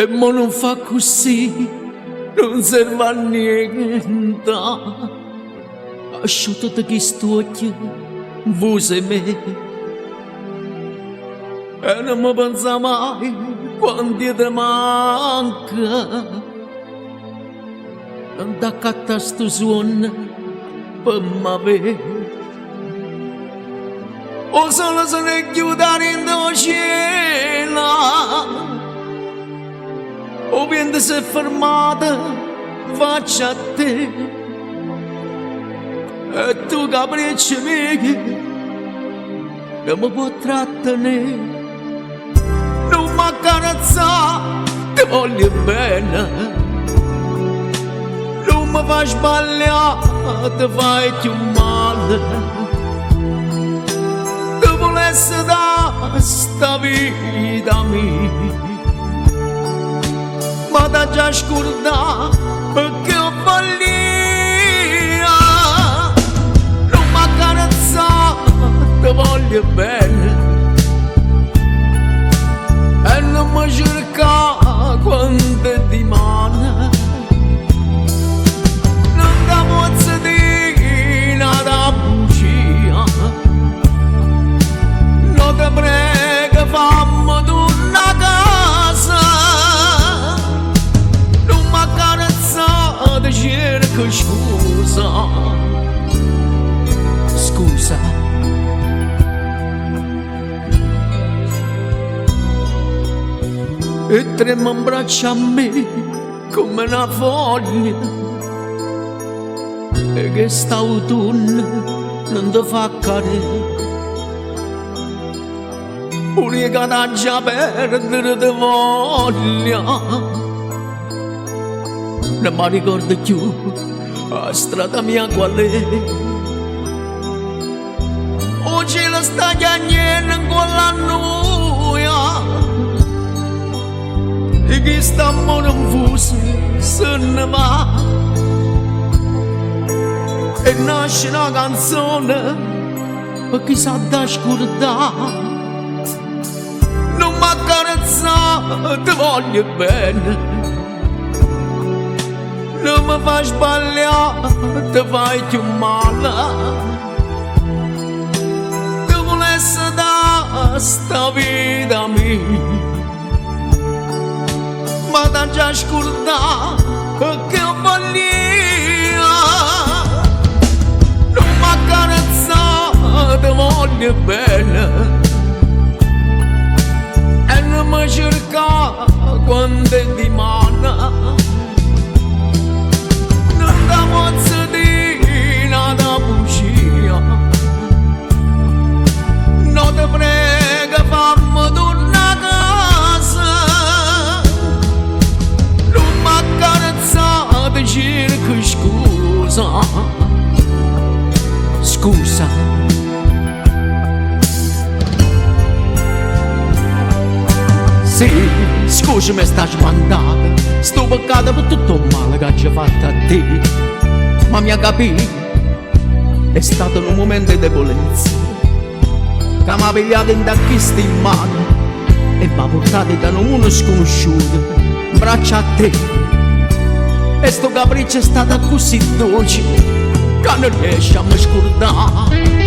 e mo non fa così, non serve a niente. Asciutto da chi stuocchia, vuoi me. E non mi pensa mai quando ti manca. Non ti accatta sto suono per m'avere. O solo se ne chiudere in docena. O vento si è fermata, faccia a te. E tu capricci miei, che mi può trattenere. Non mi accarezza, ti voglio bene. Non mi fai sbagliare, ti fai più male. Volesse da sta vita mia, ma da già scordato perché ho voglia. Non mi accarezzato, ti voglio bene, e non mi cerca quando ti mana. Non ti posso dire nada bugia. Ti prego fammi tornare a casa. Non mi accarezzate, cerco scusa. Scusa. E trema in braccio a me come una foglia. E che sta autunno non ti fa cadere. Unica da già perdere di voglia. Non mi ricordo più la strada mia qual è. O cielo sta chiagnendo con la noia. E chi sta amore infuso se ne va. E nasce una canzone per chi sa da scordare. Non mi accarezzare, ti voglio bene. Non mi fai sbagliare, ti fai più male. Ti volesse da sta vita mia, ma da già scordato perché ho voglia. Non mi accarezzare, ti voglio bene. Non mi cerca quando ti mana. Non ti posso dire nada bugia. Non ti prego fammi tornare a casa. Non mi accarezzate, cerco scusa. Scusa. Sì, scusami sta sbandata, sto peccato per tutto il male che ci fatto a te. Ma mi ha capito, è stato un momento di debolezza che mi ha pigliato in tacchista in mano e mi ha portato da uno sconosciuto in braccio a te. E sto capriccio è stato così dolce che non riesce a mi scordare.